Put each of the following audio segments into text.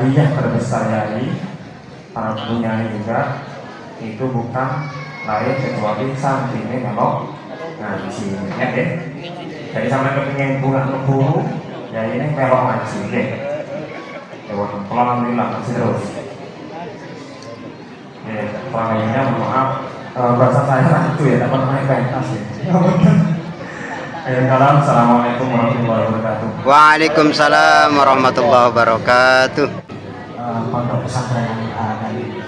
hadiah terbesar Yai, para punya juga itu bukan lain kecuali santri ini melok ngaji, ya deh. Jadi sampai kepingin pulang ke guru, ya ini melok ngaji, deh. Ya, alhamdulillah masih terus. Ya, kurangnya mohon maaf, bahasa saya rancu ya, dapat naik pentas ya. Assalamualaikum warahmatullahi wabarakatuh. Waalaikumsalam warahmatullahi wabarakatuh. Pondok pesantren yang kali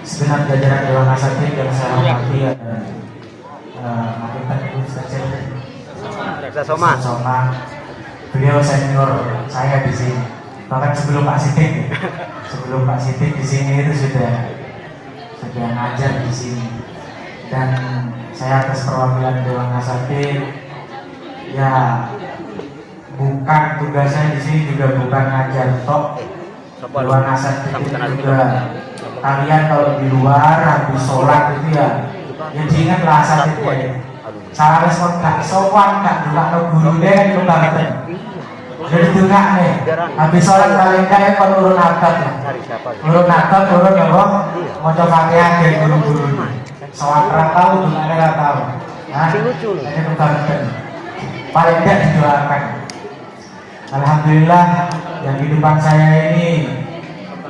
segenap jajaran Dewan Asatid yang saya hormati Makitan Ustaz Soma, beliau senior saya di sini. Bahkan sebelum Pak Sidik di sini itu sudah ngajar di sini. Dan saya atas perwakilan Dewan Asatid, ya bukan tugas saya di sini juga bukan ngajar tok. Dewan Asatid juga kalian kalau di luar habis sholat itu ya diingatlah asatid ya. Salah respon gak sopan gak dulu ke guru deh itu banget. Jadi juga nih habis sholat kalian kayak turun atap ya. Turun apa? Mau coba kayak guru-guru. Soal tahu juga nggak tahu. Nah, ini banget. Paling tidak didoakan. Alhamdulillah yang di depan saya ini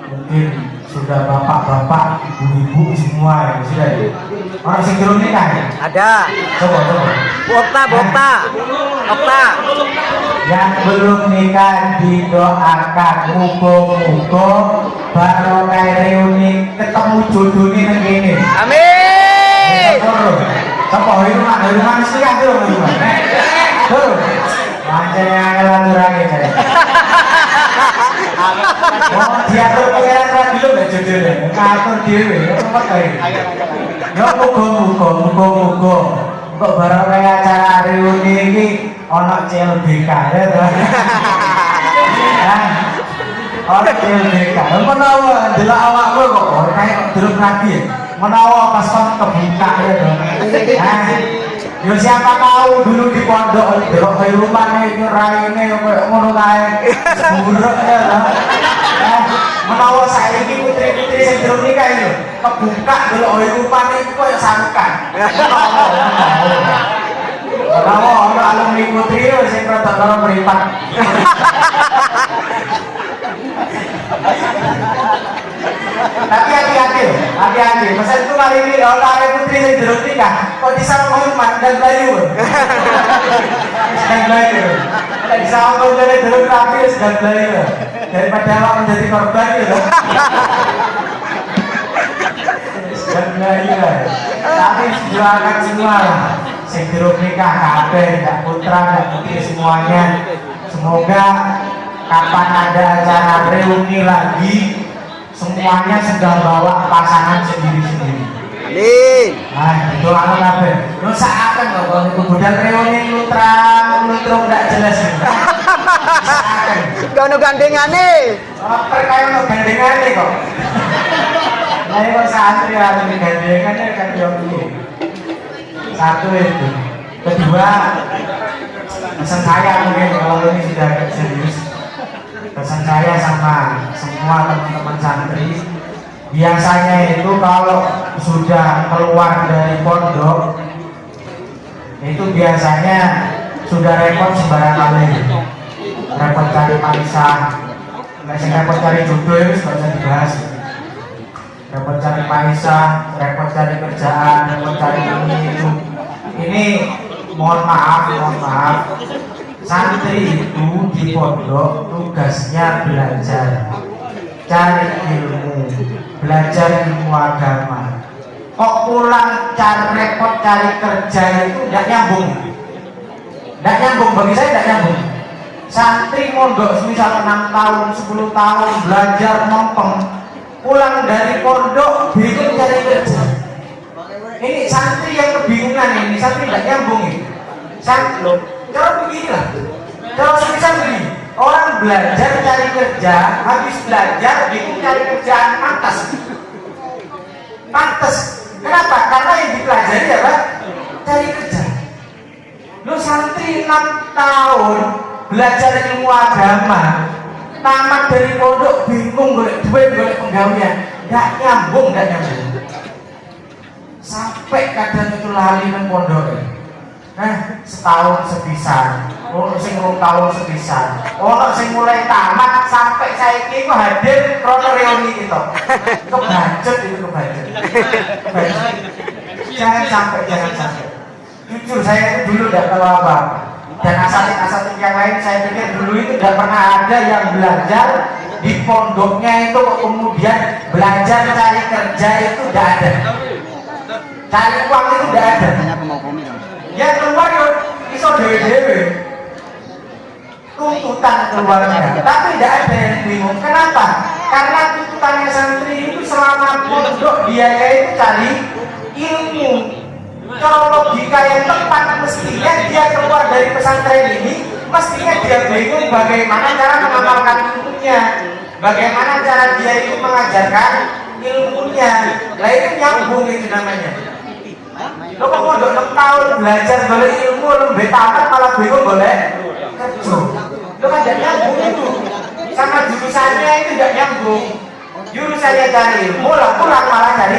mungkin sudah bapak-bapak, ibu-ibu semua yang sudah ya. Orang sing durung nikah ya? Ada. Coba. Bokta. Yang belum nikah didoakan muga-muga barokah reuni ketemu jodohnya nang kene. Amin. Sapa rumah mesti kan tuh rumah. Tuh. Pancen ngelaturake saya. Diatur pengeran radio gak jodohnya, ngatur dhewe, apa kae. Ya muga-muga kok barang kaya acara reuni iki ana CLBK ya to. Ana CLBK. Menawa ndelok awakmu kok kayak durung rapi ya. Menawa pas kebuka ya to. Yo siapa tahu dulu di pondok delok rumane raine koyo ngono kae. Buruk ya to. Menawa saiki putri-putri sing durung nikah iki kebuka delok rupane iku koyo sangkan. Menawa ana alumni putri sing rada karo mripat. Tapi hati-hati. Masa itu kali ini oleh putri sing durung nikah kok disangkut dan Melayu. Dan Melayu. Nek disangkut dari durung rapi dan Melayu. Daripada awak menjadi korban gitu. Dan Melayu. Tapi doakan semua sing durung nikah kabeh, ndak putra, ndak putri semuanya. Semoga kapan ada acara reuni lagi semuanya sudah bawa pasangan sendiri-sendiri. Amin. Nah, doakan kabeh. Yo sakaken kok niku budal reuni lutrang ndak jelas. Sakaken. Kono gandengane. Perkaya ono gandengane kok. Lah kok santri ada gandengane kan yo piye. Satu itu. Kedua, pesan saya mungkin kalau ini sudah serius. Pesan saya sama semua teman-teman santri, biasanya itu kalau sudah keluar dari pondok itu biasanya sudah repot sembarang kali, repot cari paisah, repot cari jodoh itu sudah bisa dibahas, repot cari paisah, repot cari kerjaan, repot cari itu. Ini mohon maaf, santri itu di pondok tugasnya belajar, cari ilmu, belajar ilmu agama. Kok pulang repot cari kerja itu tidak nyambung. Bagi saya tidak nyambung. Santri mondok misal 6 tahun, 10 tahun belajar mempeng, pulang dari pondok bingung cari kerja. Ini santri yang kebingungan ini, santri tidak nyambung ini. Kalau beginilah, kalau semisal begini, orang belajar cari kerja, habis belajar bingung cari kerjaan pantas. Kenapa? Karena yang dipelajari apa? Cari kerja. Lu santri 6 tahun belajar ilmu agama, tamat dari pondok bingung golek duit, golek penggawean, nggak nyambung. Sampai kadang itu lali nang pondok. Setahun sepisan, ono sing 2 tahun sepisan, ono sing mulai tamat sampai saiki ku hadir krono reuni itu. Kebacut itu kebacut. Jangan sampai. Jujur saya itu dulu tidak tahu apa-apa. Dan asatid yang lain saya pikir dulu itu tidak pernah ada yang belajar di pondoknya itu kemudian belajar cari kerja itu tidak ada. Cari uang itu tidak ada. Yang keluar yo iso dewe-dewe. Tuntutan keluarnya, tapi tidak ada yang bingung. Kenapa? Karena tuntutannya santri itu selama pondok dia itu cari ilmu. Kalau logika yang tepat mestinya dia keluar dari pesantren ini, mestinya dia bingung bagaimana cara mengamalkan ilmunya, bagaimana cara dia itu mengajarkan ilmunya. Nah itu nyambung itu namanya. Lo kok mondok 6 tahun belajar boleh ilmu, lebih tamat malah bingung boleh kerja. Lo kan tidak nyambung itu, sama jurusannya itu tidak nyambung. Jurusannya cari ilmu, lah pulang malah cari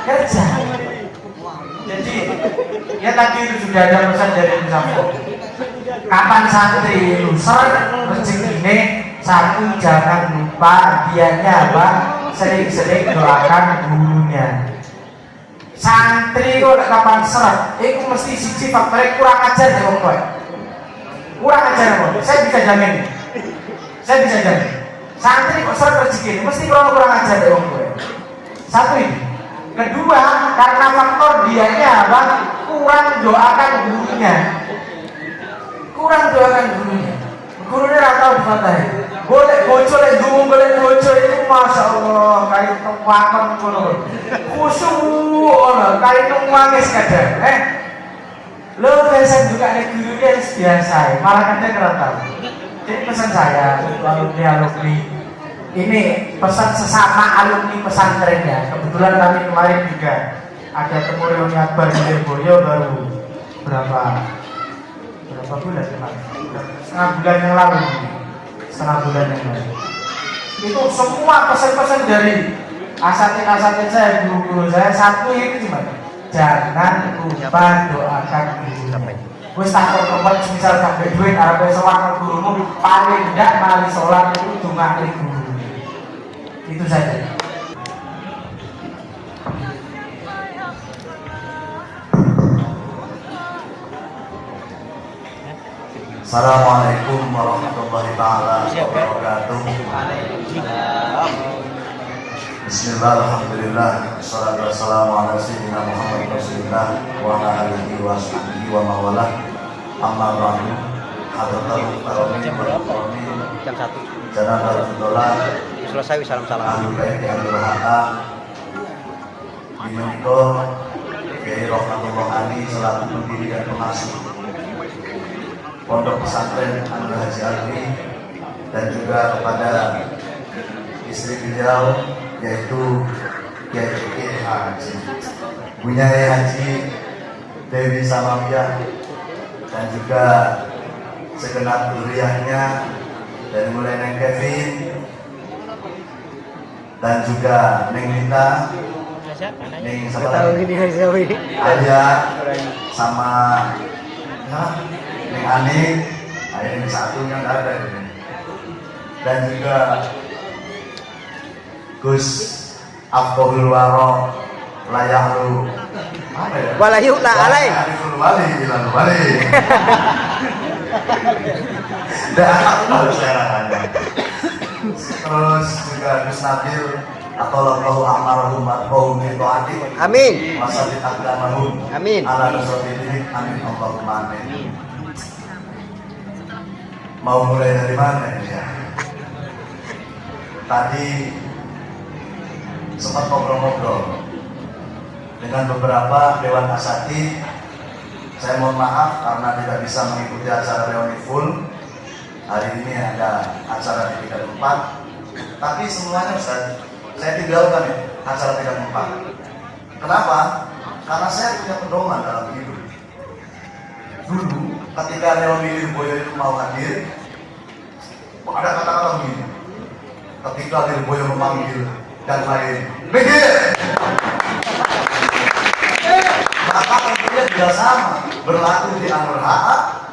kerja. Jadi ya tadi itu sudah ada pesan dari Musampo. Kapan santri luser rezeki ini, satu jangan lupa dianya apa, sering-sering doakan gurunya. Santri kok kapan seret, itu mesti siji faktornya kurang ajar ya om boy. Kurang ajar om, saya bisa jamin. Santri kok seret rezeki ini, mesti kurang ajar ya om boy. Satu ini. Kedua, karena faktor dianya apa? Kurang doakan gurunya. Gurunya nggak tahu difatahin. Boleh bojo lek dungu boleh bojo itu masya Allah kayak temuakan kono. Khusyuk, kayak nangis kadang. Lo biasa juga nih gurunya biasa, malah kadang nggak tahu. Jadi pesan saya untuk alumni. Ini pesan sesama alumni pesantren ya. Kebetulan kami kemarin juga ada temu reuni akbar di Lirboyo baru berapa bulan kemarin? Setengah bulan yang lalu. Itu semua pesan-pesan dari asatid saya, guru-guru saya, satu itu cuma jangan lupa doakan guru. Wis takut tempat misal sampai duit arep sholat gurumu paling tidak mali sholat itu cuma guru. Itu saja. Assalamualaikum warahmatullahi taala wabarakatuh. Bismillah, alhamdulillah, wassalatu wassalamu ala sayyidina Muhammad Rasulullah wa ala alihi wa sahbihi wa mawalah. Amma ba'du. Hadratul karamin wal mukarramin. Jam 1. Jangan dolar. Selesai salam-salam. Ahli bait Abdul Hakam. Dimenika Kiai Rohmatullah Ali selaku pendiri dan pengasuh Pondok Pesantren Anur Haji Alwi, dan juga kepada istri beliau yaitu Kiai Haji Bunyai Haji Dewi Samawiyah, dan juga segenap zuriyahnya dari mulai Neng Kevin dan juga Neng Nita, Neng Aja sama Neng Ani, ini satu yang ada ini. Dan juga Gus Afqahul Waro Layahlu apa ya? Walayu la alai. Wali. Dan terus juga Gus Nabil atau Allahu Amarahum Atqahum Fitoati. Amin. Masalit Aklamahum. Amin. Ala Rasulillah. Amin. Allahumma amin. Mau mulai dari mana ini ya? Tadi sempat ngobrol-ngobrol dengan beberapa dewan asatid. Saya mohon maaf karena tidak bisa mengikuti acara reuni full. Hari ini ada acara di tingkat 4, tapi semuanya Ustaz, saya tinggalkan ya, acara tingkat 4. Kenapa? Karena saya punya pedoman dalam hidup. Dulu ketika reuni Lirboyo itu mau hadir, Ada kata-kata begini. Ketika Lirboyo memanggil dan lain, minggir. Maka kemudian juga sama berlaku di Anur HA.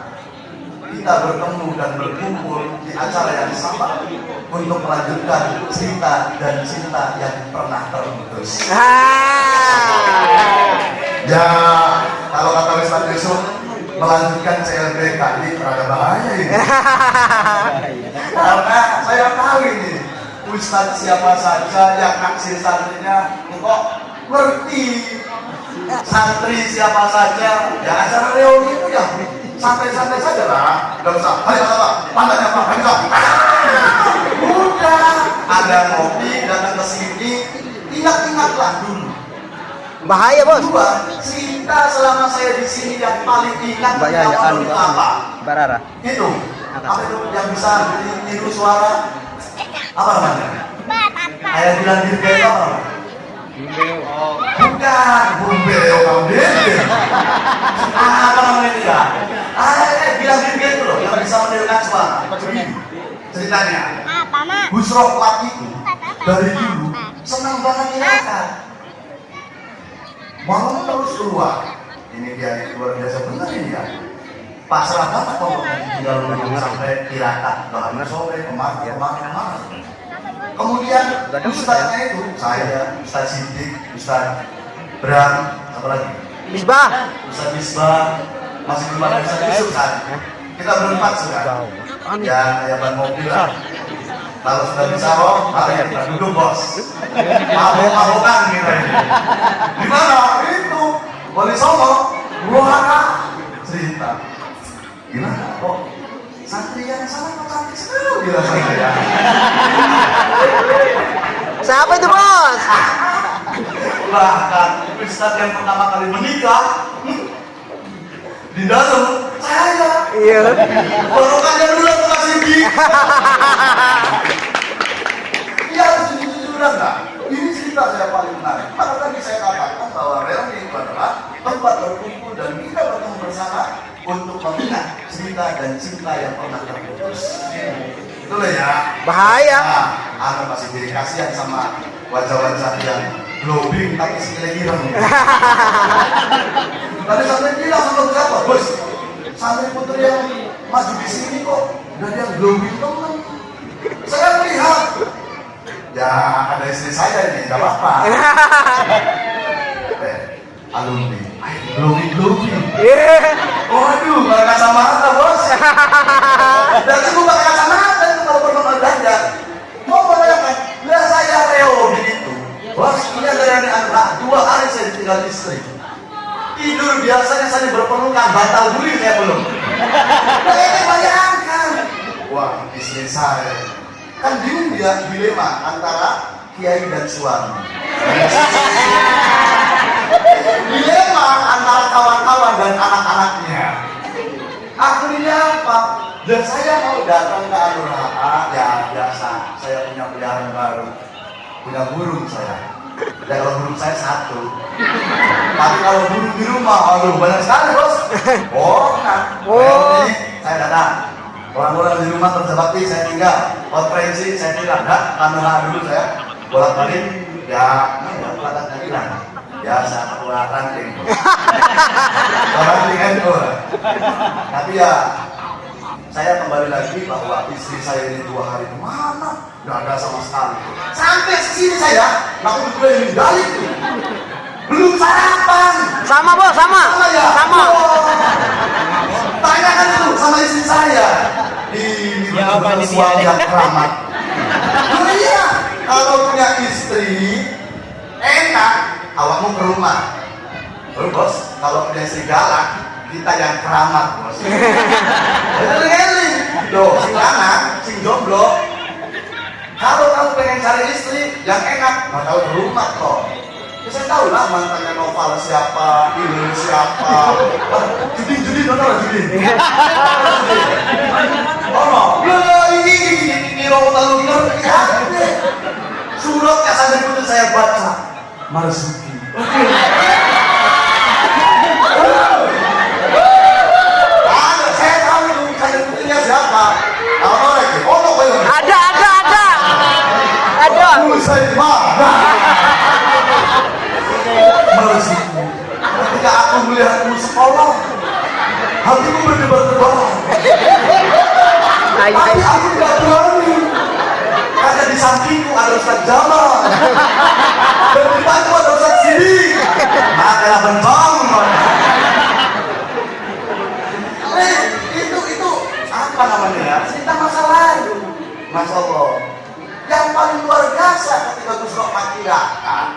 Kita bertemu dan berkumpul di acara yang sama untuk melanjutkan cerita dan cinta yang pernah terputus. Ya, kalau kata Ustadz Yusuf, melanjutkan CLBK ini rada bahaya ini. Karena saya tahu ini Ustadz siapa saja yang naksir santrinya kok ngerti. Santri siapa saja ya acara reuni itu ya santai-santai saja lah, nggak usah ayo apa pantatnya apa ayo udah ada ngopi datang ke sini ingat-ingatlah dulu. Bahaya bos. Dua, cerita selama saya di sini yang paling ingat Bahayaan apa? Barara. Itu apa itu yang bisa tiru suara apa namanya? Kayak bilang di video apa? Bukan, bumbeo kamu dede. Apa namanya itu ya? Bilang di video itu loh yang bisa menirukan suara. Ceritanya, Busro Plat itu dari dulu senang banget nyiarkan. Mau terus keluar. Ini dia luar biasa benar ini ya. Pasrah banget kalau tinggal menunggu sampai tirakat. Bahkan sore kemarin. Kemudian ustadznya itu saya, Ustadz Siddiq, Ustadz Bram, apa lagi? Misbah. Ustadz Misbah, masih belum ada Ustadz Yusuf kan? Kita berempat sudah. Ya ban mobil lah. Kalau sudah bisa kok, mari kita duduk bos. Mabok-mabokan gitu. Di mana? Itu Wali Songo, Buana cerita. Gimana kok? Santri yang sana kok cantik sekali rasanya ya. Siapa itu bos? Bahkan Ustadz yang pertama kali menikah di dalam saya. Iya. Barokannya dulu aku kasih di. Ya jujur-jujuran lah. Ini cerita saya paling menarik. Maka tadi saya katakan bahwa reuni itu adalah tempat berkumpul dan kita bertemu bersama untuk mengingat cerita dan cinta yang pernah terputus. Itulah ya. Bahaya. Nah, Anda masih jadi kasihan sama wajah-wajah yang glowing tapi sekali girang. Tadi santri bilang sama siapa? Bos, santri putri yang maju di sini kok dan yang glowing teman. Saya melihat. Ya ada istri saya ini, nggak apa-apa. Alumni, glowing. Waduh, pakai kacamata bos. Dan cukup pakai kacamata itu kalau pernah belanja. Mau bayangkan, lah saya reuni itu. Bos, ini ada yang anak 2 hari saya ditinggal istri. Tidur biasanya saya berpelukan, batal dulu saya belum. Nah ini bayangkan. Wah, istri saya. Kan bingung dia dilema antara kiai dan suami. Dilema antara kawan-kawan dan anak-anaknya. Akhirnya apa? Dan saya mau datang ke Anur HA, ya biasa. Saya punya peliharaan baru, punya burung saya. Dan kalau burung saya 1. Tapi kalau burung di rumah, aduh banyak sekali bos. Oh, nah, ini saya datang. Orang-orang di rumah kerja bakti saya tinggal, konferensi saya tinggal, enggak, kamera dulu saya bolak-balik, ya, ini pelatangnya bilang, ya saya keluar ranting, tapi ya, saya kembali lagi bahwa istri saya ini 2 hari kemana, nggak ada sama sekali, sampai sini saya, aku betul ini balik, belum sarapan, Sama bos, sama. ya? Sama. Tanyakan itu sama istri saya. Ini Ya, benar-benar suami yang keramat. Oh iya, kalau punya istri enak, awakmu ke rumah. Oh bos, kalau punya istri galak, kita yang keramat bos. Eling-eling, loh, sing lanang, sing jomblo. Kalau kamu pengen cari istri yang enak, nggak tahu di rumah kok. Ya, saya tahu lah mantannya Noval siapa, ini siapa. Judi nonton judi. Oh, ini tahu surat yang sampai itu saya baca. Marzuki. Saya tahu itu saya putrinya siapa. Apa lagi? Oh, saya di mana? Mersiku, ketika aku melihatmu sekolah, hatiku berdebar-debar. Tapi aku tidak berani, karena di sampingku ada Ustaz Jamal, dan di depanku ada Ustaz Sidik. Makanya bentong. Itu apa namanya ya? Cerita masa lalu. Masya Allah. Yang paling luar biasa ketika Gus Rohmat kirakan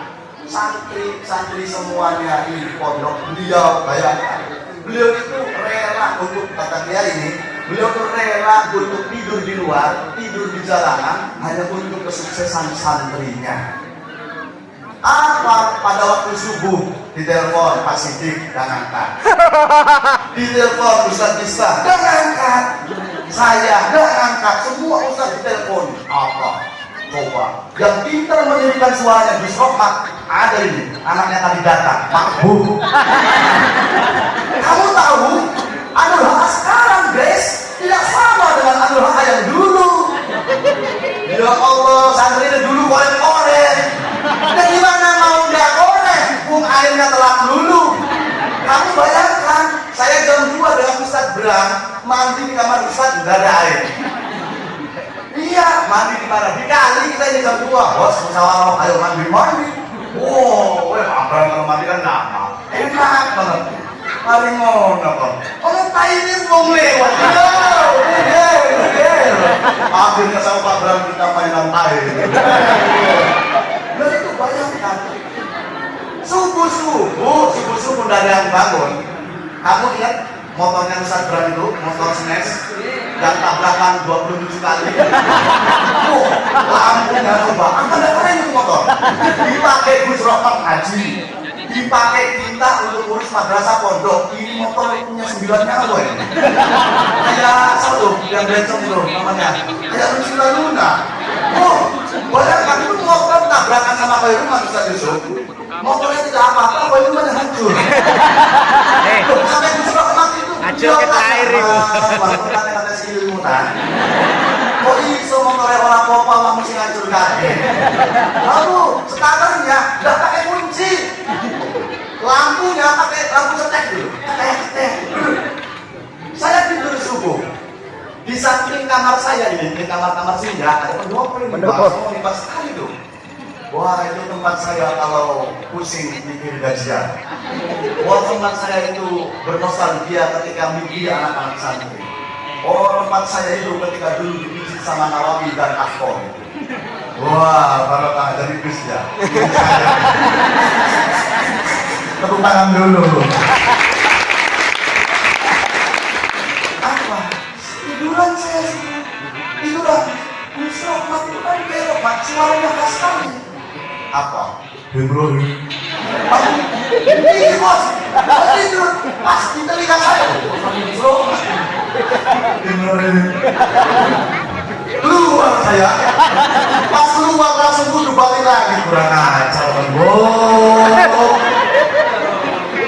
santri semuanya di pondok beliau, bayangkan, beliau itu rela untuk, kata dia ini, beliau itu rela untuk tidur di luar, tidur di jalanan hanya untuk kesuksesan santrinya. Apa pada waktu subuh ditelepon Pak Sidik dan angkat, ditelepon Ustaz Bisa dan angkat, saya dan angkat, semua Ustaz ditelepon. Apa? Coba yang pintar menyanyikan suaranya Gus Rohmat ada ini, anaknya tadi datang, Makbul. Kamu tahu Anul Haq sekarang guys tidak sama dengan Anul Haq yang dulu. Ya Allah, santrinya dulu korek-korek, dan gimana mau nggak korek airnya telat dulu. Kamu bayangkan saya jam 2 dengan Ustaz Bram mandi di kamar Ustaz, nggak ada air. Iya, mandi di mana? Di kali kita ini jam 2. Bos, musyawarah, ayo mandi. Wow, abang kalau mandi kan nama. Enak banget. Mari ngono kok. Orang ini mau lewat. Akhirnya sama Pak Bram kita mainan tai. Nah itu bayangkan. Subuh dari yang bangun. Kamu lihat motornya Ustaz Bram itu, motor smash yang tabrakan 27 kali. Lampunya coba, akan ada keren itu motor. Dipakai Gus Rohmat haji, dipakai kita untuk urus madrasah pondok. Ini motor punya 9 nyawa ya. Kayak satu yang bencong itu namanya, kayak Rusila Luna. Bayangkan itu motor tabrakan sama Khairul Ustaz Yusuf. Motornya tidak apa-apa, Khairul hancur. Sampai Gus Rohmat itu hancur ke air itu. Kok iso motornya orang popa lah mesti hancur kaki. Lalu sekarangnya nggak pakai kunci, lampunya pakai lampu setek dulu. Setek. Saya tidur subuh di samping kamar saya ini, di kamar singgah ada pendopo ini, semua hebat sekali tuh. Wah itu tempat saya kalau pusing mikir gajian. Wah tempat saya itu bernostalgia ketika mimpi anak-anak santri. Oh tempat saya itu ketika dulu dipijit sama Nawawi dan Afkon. Wah barokah dari Gus ya. Tepuk tangan dulu. Apa? Tiduran saya sih. Tiduran. Gus Rohmat itu kan belok, Pak. Suaranya khas sekali. Apa? Ibrahim. Ini bos. Tidur. Pas di telinga saya. Ibrahim. Keluar saya. Pas keluar langsung kudu balik lagi. Kurang ajar kan.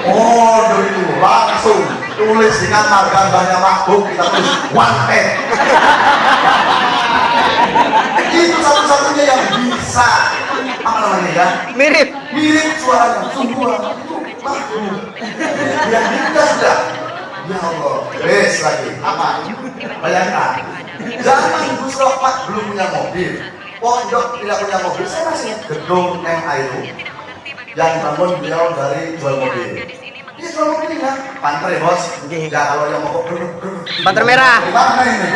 Oh, itu langsung tulis dengan gambarnya makhluk kita tulis wanted. Itu satu-satunya yang bisa apa namanya ya? Mirip suaranya, sungguh itu makhluk. Yang kita sudah, ya Allah, lagi apa? Bayangkan, zaman Gus Rohmat belum punya mobil, pondok tidak punya mobil. Saya masih gedung MA itu yang bangun beliau dari jual mobil. Ini jual mobilnya, panter ya bos. Ya kalau yang mau Panter merah. Gimana ini?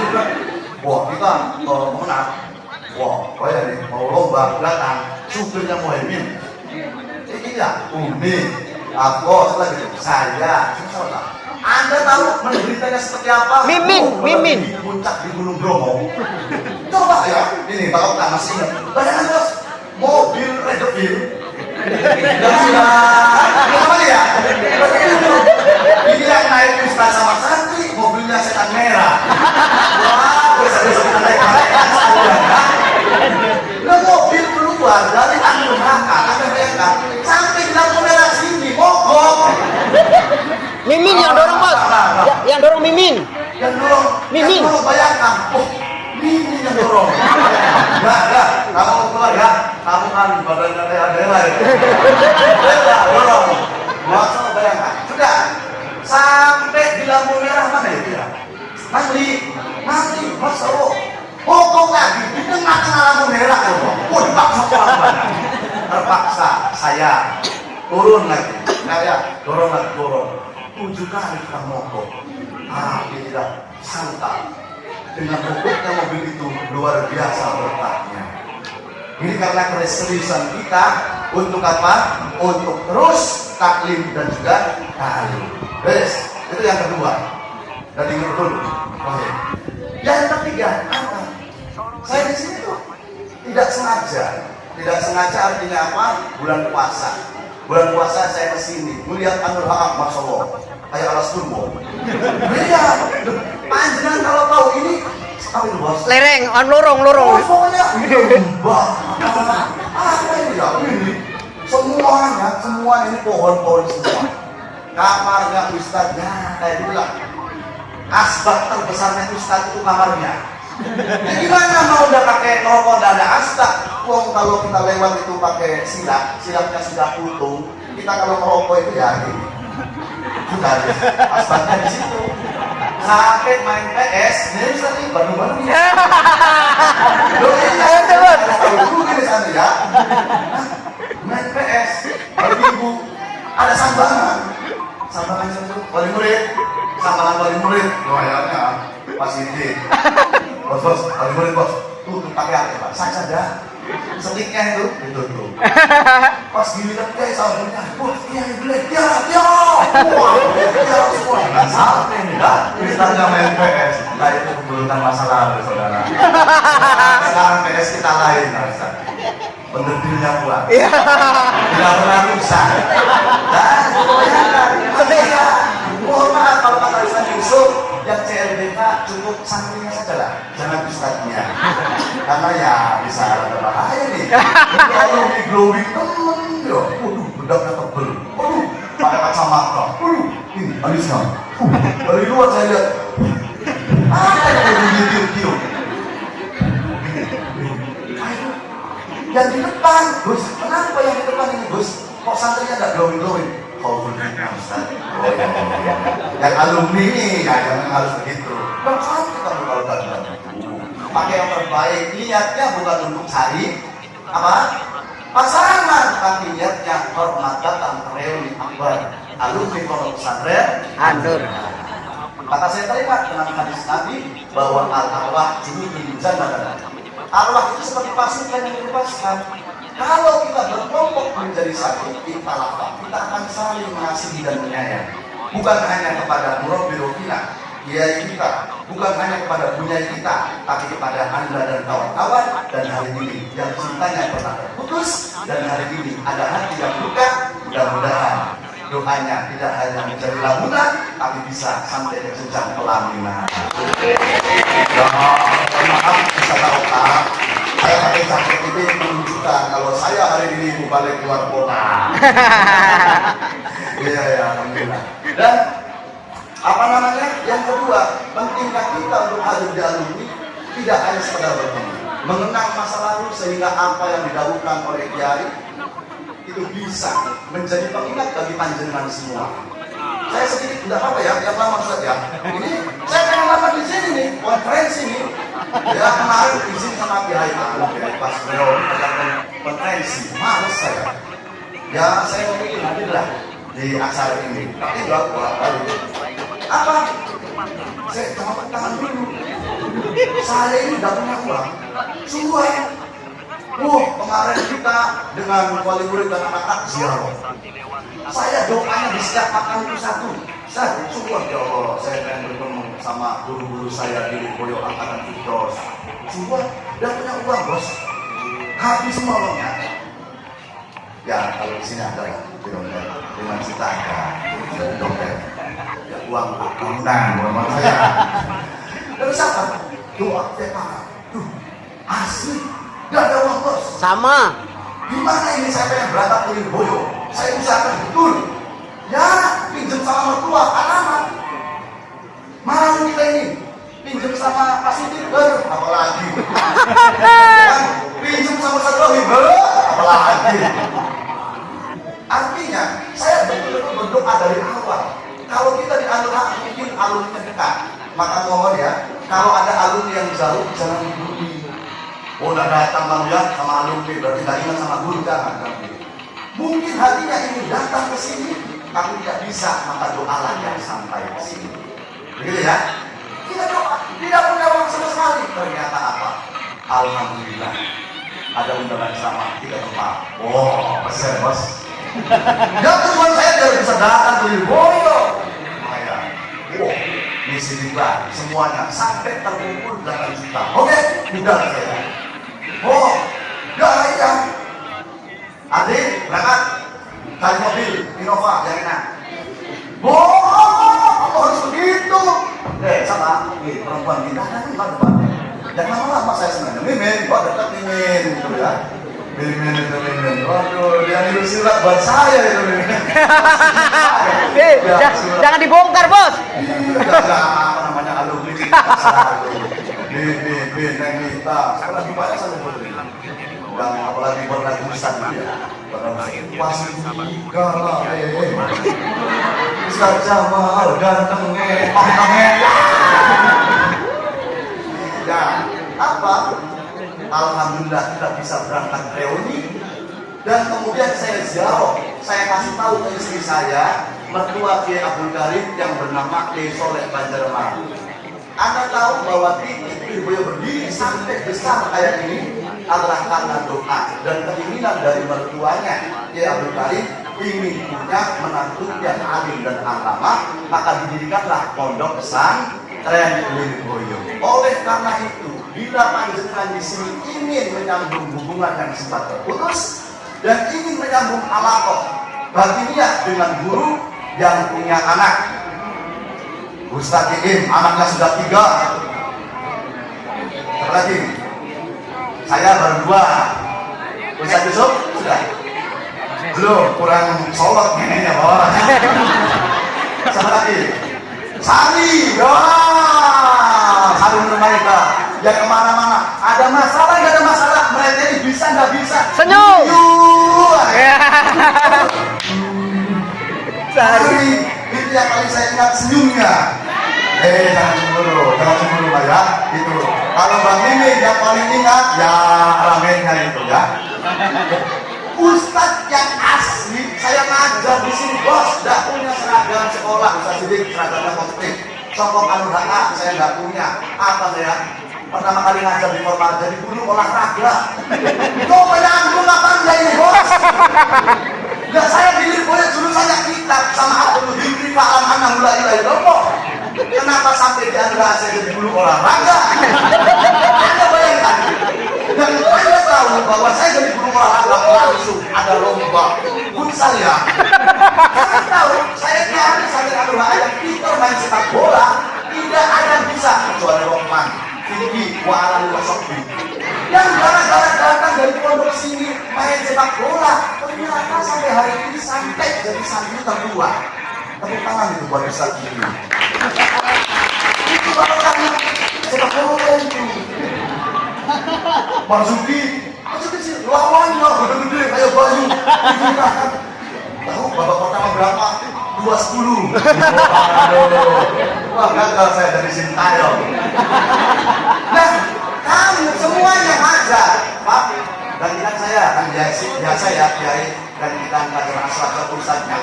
Wah kita menang. Wah, kayak nih mau lomba datang, supirnya Muhaimin. Iya, Umi, aku lagi saya, susah. Anda tahu menderitanya seperti apa? Mimin. Di puncak di Gunung Bromo. Coba ya, ini bakal tak masih ingat. Bayangkan bos, mobil redevil. Dan sudah, apa ya? Ini yang naik Ustaz sama santri, mobilnya setan merah. Wah, besok-besok kita naik nah mobil keluar dari Anul Haq, Anda bayangkan sampai di lampu merah sini, mogok. Mimin yang dorong bos. Yang dorong Mimin. Yang dorong bayangkan. Oh, Mimin yang dorong. Enggak. Kamu keluar ya, kamu kan badannya daerah ya. Daerah, dorong. Masuk bayangkan, sudah sampai di lampu merah mana ya dia? Nanti, Mas Allah, pokok lagi di tengah-tengah lampu merah ya, dipaksa pelan-pelan. Terpaksa saya turun lagi, saya dorong lagi, 7 kali kita mogok, tapi tidak sangka dengan mogoknya mobil itu luar biasa berkahnya. Ini karena keseriusan kita untuk apa? Untuk terus taklim dan juga ta'alum. Beres, itu yang kedua. Dan ingat dulu. Oke. Yang ketiga, apa? Saya di sini tuh tidak sengaja. Tidak sengaja artinya apa? Bulan puasa. Bulan puasa saya kesini melihat Anur Haam, Masya Allah, kayak alas turbo. Beda. Panjenengan kalau tahu ini apa itu bos? Lereng, lorong. Pokoknya apa ini ya? Ini semua ini pohon-pohon semua. Kamarnya Ustadznya kayak dibilang asbak terbesarnya Ustadz itu kamarnya. Ya gimana mau udah pakai rokok dan ada asbak? Wong kalau kita lewat itu pakai silapnya sudah putung. Kita kalau merokok itu ya gini. Sudah asbaknya di situ. Sampai main PS, ini sering baru-baru ini. Dulu di sana ya. Main PS, hari Minggu ada sambangan wali murid, sambangan wali murid. Doanya Pak Sidi, bos, wali murid bos, tuh pakai apa Pak? Saja sedikitnya itu tuh. Pas gini kan kayak sambalnya, wah iya boleh, ya, semua sampai nih dah. Kita main PS, nah itu keburukan masa lalu saudara. Sekarang PS kita lain, penerbitnya kuat. Tidak pernah rusak. Dan mohon maaf kalau kata Ustaz Yusuf, yang CLBK cukup santrinya saja lah, jangan ustadznya. Karena ya bisa ada bahaya nih. Kalau di glowing temen, waduh bedaknya tebel, waduh pakai kacamata, waduh ini alisnya. Dari luar saya lihat, apa yang tiup-tiup? Yang di depan, Gus, kenapa yang di depan ini Gus? Kok santrinya nggak glowing? Kau benar Ustaz. Oh ya. Yang alumni ini ya jangan harus begitu. Berkali kita kalau tadi pakai yang terbaik, niatnya bukan untuk cari apa? Pasangan, tapi niatnya hormat datang reuni akbar alumni pondok pesantren Anur. Kata saya tadi Pak, dengan hadis Nabi bahwa al-arwah ini jannah. Arwah itu seperti pasukan yang dipaskan. Kalau kita berkelompok menjadi satu, kita akan saling mengasihi dan menyayang. Bukan hanya kepada murabbi kita, kiai kita, bukan hanya kepada bunyai kita, tapi kepada Anda dan kawan-kawan. Dan hari ini yang cintanya pernah terputus, dan hari ini ada hati yang luka. Mudah-mudahan doanya tidak hanya menjadi lamunan, tapi bisa sampai ke jenjang pelaminan. Maaf bisa tahu saya pakai jaket ini menunjukkan kalau saya hari ini mau balik keluar kota. Iya ya, alhamdulillah. Dan apa namanya? Yang kedua, pentingnya kita untuk hadir di alumni tidak hanya sekedar bertemu, mengenang masa lalu sehingga apa yang didahulukan oleh kiai itu bisa menjadi pengingat bagi panjenengan semua. Saya sedikit tidak apa ya, yang lama saja. Ini saya pengen lama di sini nih, konferensi nih. Ya kemarin izin sama Kiai pas beliau adakan konferensi, males saya. Ya saya memilih hadirlah di acara ini. Tapi enggak kali. Apa? Saya tepuk tangan dulu. Saya ini tidak punya uang. Sungguh. Kemarin kita dengan wali murid dan anak-anak ziarah. Saya doanya di setiap makan itu satu. Saya sungguh ya Allah, saya pengen bertemu sama guru-guru saya di Boyo Angkatan Fikros. Sungguh, dan punya uang bos. Habis semua uangnya. Ya kalau di sini ada lah, dengan cita ada, dari dompet. Ya uang bangunan, uang saya. Terus apa? Doa TPA. Asli, gak ada uang bos. Sama. Gimana ini saya pengen berangkat ke Boyo? Saya usahakan betul. Ya, pinjam sama mertua, alamat. Mau kita ini pinjam sama Pak Siti, apalagi. Pinjam sama Jokowi, apalagi. Artinya, saya betul-betul berdoa dari awal. Kalau kita di alun mungkin alunnya dekat, maka mohon ya, kalau ada alun yang jauh, jangan dihubungi. Oh, udah datang bang ya sama alun, berarti tidak ingat sama guru, jangan. Mungkin hatinya ingin datang ke sini, tapi tidak bisa, maka doalah yang sampai ke sini. Begitu ya? Kita doa, tidak punya uang sama sekali. Ternyata apa? Alhamdulillah, ada undangan sama 3 tempat. Oh, pesen bos. Ya tujuan saya biar bisa datang ke Lirboyo. Oh, misi juga semuanya sampai terkumpul 8 juta. Oke, udah saya. Oh, ya. Adik, berangkat cari mobil Innova yang enak. Oh, harus begitu. Sama perempuan kita kan depan. Jangan lama-lama saya sebenarnya. Mimin, kok dekat Mimin gitu ya. Mimin. Waduh, dia niru surat buat saya itu Mimin. Jangan dibongkar, Bos. Apa namanya alumni. Bin, Neng Nita. Sekarang banyak saya boleh. Dan apalagi berlagu Ustaz dia. Pasti kalah. Ustaz Jamal gantengnya. Ya, apa? Alhamdulillah kita bisa berangkat reuni. Dan kemudian saya jawab, saya kasih tahu ke istri saya, mertua Kiai Abdul Karim yang bernama Kiai Soleh Banjarmasin. Anda tahu bahwa titik Lirboyo berdiri sampai besar kayak ini adalah karena doa dan keinginan dari mertuanya Kiai Abdul Karim ingin punya menantu yang alim dan alama, maka didirikanlah pondok pesantren Lirboyo. Oleh karena itu, bila panjenengan di sini ingin menyambung hubungan yang sempat terputus dan ingin menyambung alaqah batiniah dengan guru yang punya anak, Ustaz Iim anaknya sudah 3. Siapa lagi? Saya baru 2. Ustaz Yusuf sudah? Belum, kurang solot kayaknya bawah. Siapa lagi? Sari, Sari Nurmaida. Ya kemana-mana. Ada masalah, nggak ada masalah. Mereka ini bisa, nggak bisa. Senyum. Sari, itu yang paling saya ingat senyumnya. Jangan cemburu Mbak ya. Itu. Kalau Mbak Mimi yang paling ingat, ya ramennya itu ya. Ustadz yang asli, saya ngajar di sini bos, tidak punya seragam sekolah. Ustadz Sidik seragamnya komplit. Sokong Anuhaka saya nggak punya. Apa saya? Pertama kali ngajar di formal jadi guru olahraga. Kok menyambung apa enggak ini bos? Ya saya di Lirboyo jurusannya kitab sama Abdul Hindri Fa'alam Anam la ilaha illallah. Kenapa sampai di antara saya jadi guru olahraga? Anda bayangkan. Dan Anda tahu bahwa saya jadi guru olahraga langsung ada lomba futsal ya. Saya tahu saya nyari sampai ada yang pintar main sepak bola tidak ada yang bisa kecuali Rohman. Tinggi, walau wasokbi. Yang gara-gara datang dari pondok sini main sepak bola, ternyata sampai hari ini sampai jadi santri tertua. Tepuk tangan itu buat Ustaz ini. Itu karena sepak bola itu. Marzuki sih lawannya gede-gede kayak Bayu. Tahu babak pertama berapa? 2-10. Wah gagal saya dari Sintayong. Nah, kami semuanya aja, Pak. Gantikan saya kan biasa ya, Kiai. Gantikan kader asal pusatnya.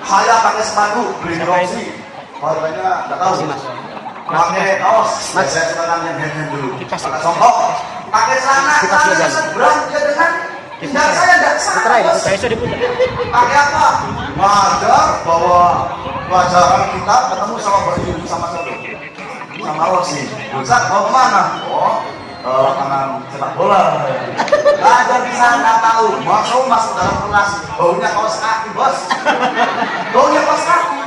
Saya pakai sepatu beli Roxy. Harganya nggak tahu. Pakai kaos. Saya suka yang hand dulu. Pakai songkok. Pakai celana seberang dia dengan. Tinggal saya nggak salah. Pakai apa? Ngajar bawa pelajaran kita ketemu sama Bayu sama Rosi. Ustaz mau kemana? Oh, lapangan sepak bola. Ngajar di sana tahu. Masuk dalam kelas. Baunya kaos kaki bos. Baunya kaos kaki.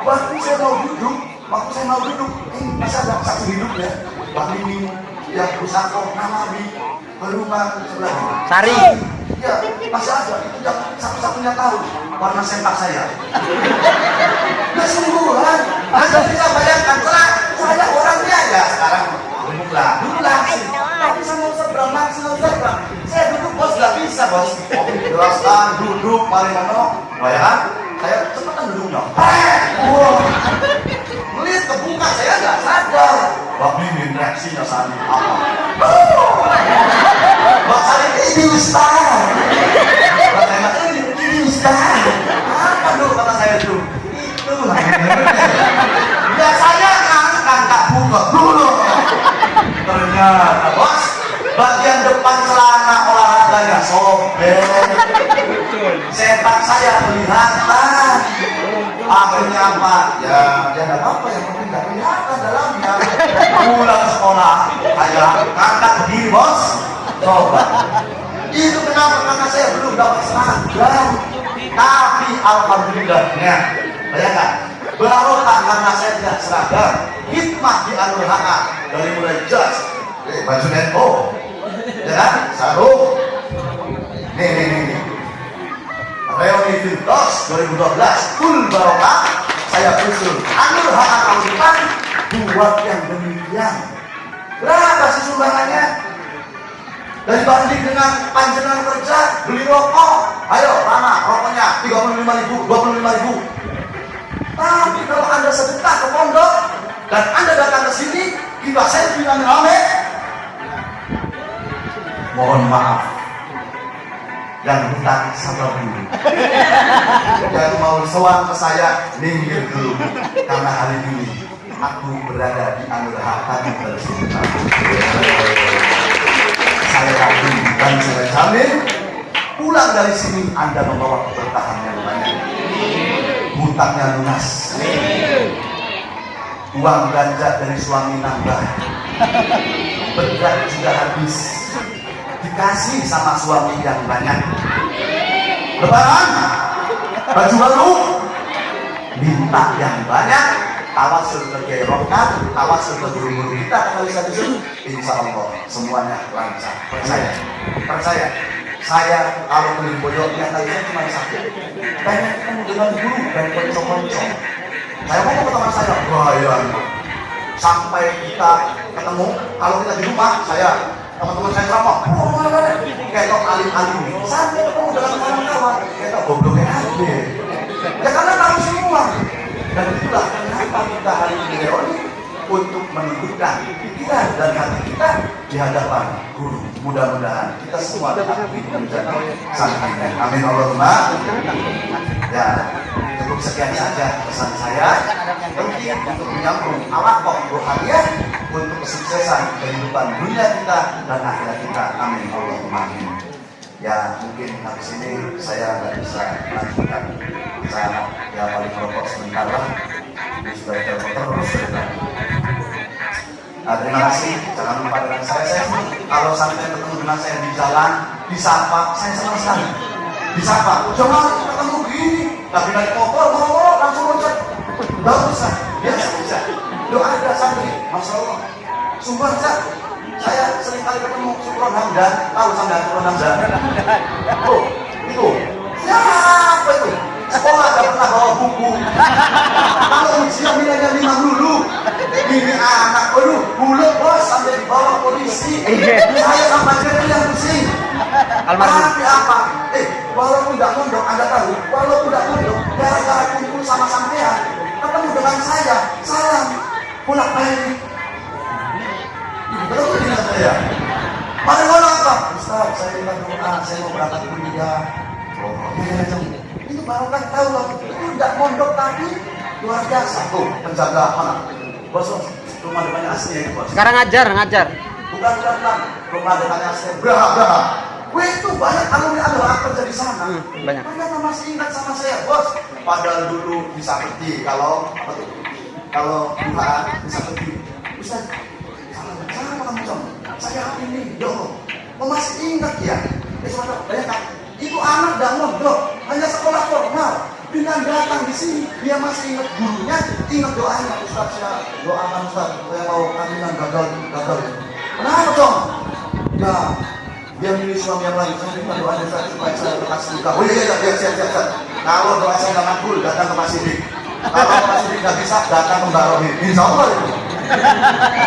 Waktu saya mau duduk. Bisa ada saksi hidup ya. Bang Mimi, ya Pusako, Namabi, Berumah sebelah. Sari. Ya, masih ada. Itu yang satu-satunya tahu warna sempak saya. Ya sungguhan. Anda bisa bayangkan, saya orangnya ya sekarang dulu lah sih. Tapi saya mau kurang maksimal Ustaz. Saya duduk bos, nggak bisa bos. Oke, jelaskan, duduk, mari mono. Ya kan? Saya cepetan duduknya. Wow. Melihat kebuka, saya nggak sadar. Wah, ini reaksinya saat ini apa? Wah, saya ini Ustaz. Wah, saya ini Ustaz. Apa dulu kata saya tuh? Itu lah. Biasanya kan tak buka dulu. Ternyata bos, bagian depan celana olahraganya sobek. Sepak saya kelihatan. Akhirnya apa? Ya nggak apa-apa, yang penting nggak kelihatan dalamnya. Pulang sekolah, saya ngangkat begini bos. Coba. Itu kenapa? Karena saya belum dapat seragam. Tapi alhamdulillahnya, bayangkan, barokah karena saya tidak seragam. Hikmah di Anur HA dari mulai jas, baju NO, ya kan, sarung. Nih. Reuni Firdaus 2012 full barokah. Saya usul Anur HA tahun depan buat yang demikian. Berapa sih sumbangannya? Dan banding dengan panjenengan kerja beli rokok, ayo mana rokoknya 35.000, 25.000. Tapi kalau Anda sedekah ke pondok dan Anda datang ke sini, kita selfie rame-rame. Mohon maaf, yang hutang sabar dulu. Yang mau sowan ke saya minggir dulu, karena hari ini aku berada di Anur HA dari sini. Saya yakin dan saya jamin pulang dari sini Anda membawa keberkahan yang banyak. Hutangnya lunas, uang belanja dari suami nambah, berat juga habis, dikasih sama suami yang banyak. Lebaran baju baru, minta yang banyak. Tawasul ke rokat, tawasul ke guru-guru kita kalau bisa disebut, insya Allah semuanya lancar. Percaya. Saya kalau beli bodoh yang tadi saya cuma sakit. Banyak ketemu dengan guru dan konco-konco. Saya ngomong ke teman saya, Brian, sampai kita ketemu, kalau kita di rumah, saya teman-teman saya ceramah, kayak alim-alim, sampai ketemu dengan kawan-kawan, kayak gobloknya ada. Ya karena tahu semua. Dan itulah kenapa kita hari ini reuni untuk menundukkan pikiran dan hati kita di hadapan guru. Mudah-mudahan kita semua diakui menjadi santri. Amin Allahumma. Ya, cukup sekian saja pesan saya. Penting untuk menyambung awakok rohaniah untuk kesuksesan kehidupan dunia kita dan akhirat kita. Amin Allahumma. Ya mungkin habis ini saya nggak bisa lanjutkan. Saya ya paling merokok sebentar lah. Ini sudah terus. Terima kasih. Jangan lupa dengan saya. Kalau sampai ketemu dengan saya di jalan, disapa, saya senang sekali. Disapa, jangan ketemu begini. Tapi naik motor, langsung loncat. Nggak usah, biasa bisa. Doa ada santri, masya Allah. Sumpah saya sering kali ketemu Syukron Hamdan, tahu sampai Syukron Hamdan? Oh, itu. Siapa itu? Sekolah gak pernah bawa buku. Kalau ujian nilainya 5 dulu. Ini anak, aduh, bulut bos sampai dibawa polisi. Saya sama jadi yang pusing. Tapi apa? Walaupun tidak mondok, Anda tahu, walaupun tidak mondok, gara-gara kumpul sama sampean, ketemu dengan saya, salam, bolak balik. Betul tidak saya? Mari ngomong apa? Ustaz, saya minta doa, saya mau berangkat kuliah. Itu baru kan tahu loh, itu tidak mondok tapi luar biasa. Tuh, penjaga mana? Bos, rumah depannya asli ya bos. Sekarang ngajar. Bukan, rumah depannya asli. Berapa? Itu banyak alumni adalah kerja di sana. Banyak. Ternyata masih ingat sama saya bos. Padahal dulu bisa pergi kalau bukaan bisa pergi. Ustaz, saya ini, masih ingat ya? Bayangkan, itu anak dan mondok, hanya sekolah formal. Dengan datang di sini, dia masih ingat gurunya, ingat doanya. Ustaz, saya doakan Ustaz, saya mau kandungan gagal. Kenapa dong? Ya, dia milih suami yang lain. Saya minta doanya Ustaz supaya saya lekas luka. Oh iya, siap. Kalau doa saya nggak makbul, datang ke Mas Sidik. Kalau ke Mas Sidik nggak bisa, datang ke Mbak Romi. Insya Allah itu.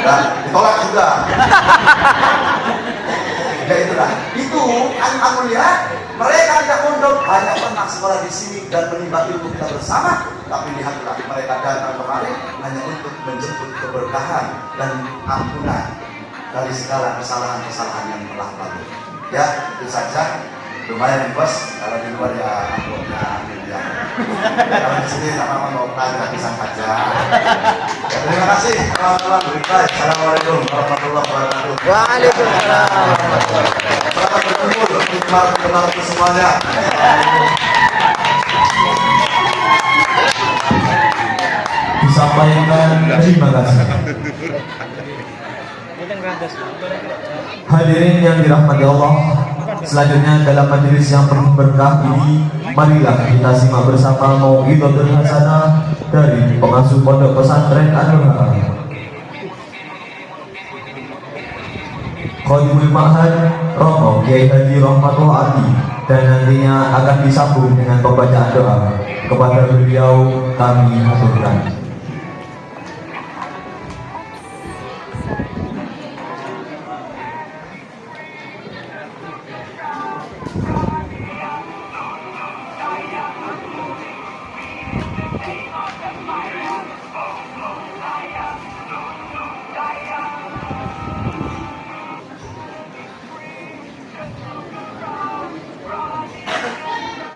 Dan ditolak juga. Ya itulah. Itu aku lihat mereka tidak mondok hanya pernah sekolah di sini dan menimba ilmu kita bersama, tapi lihatlah mereka datang kemari hanya untuk menjemput keberkahan dan ampunan dari segala kesalahan-kesalahan yang telah lalu. Ya, itu saja. Lumayan bos, kalau di luar ya ampunnya ya. Kalau di sini sama-sama mau tanya bisa saja. Ya, terima kasih teman-teman. Assalamualaikum warahmatullahi wabarakatuh. Waalaikumsalam. Selamat berkumpul teman-teman semuanya. Disampaikan terima kasih. Hadirin yang dirahmati Allah, selanjutnya dalam majelis yang penuh berkah ini, marilah kita simak bersama mau'izatul hasanah dari pengasuh pondok pesantren An-Nur. Khadimul Ma'had Romo Kiai Haji Rahmatullah Ali, dan nantinya akan disambung dengan pembacaan doa. Kepada beliau kami haturkan.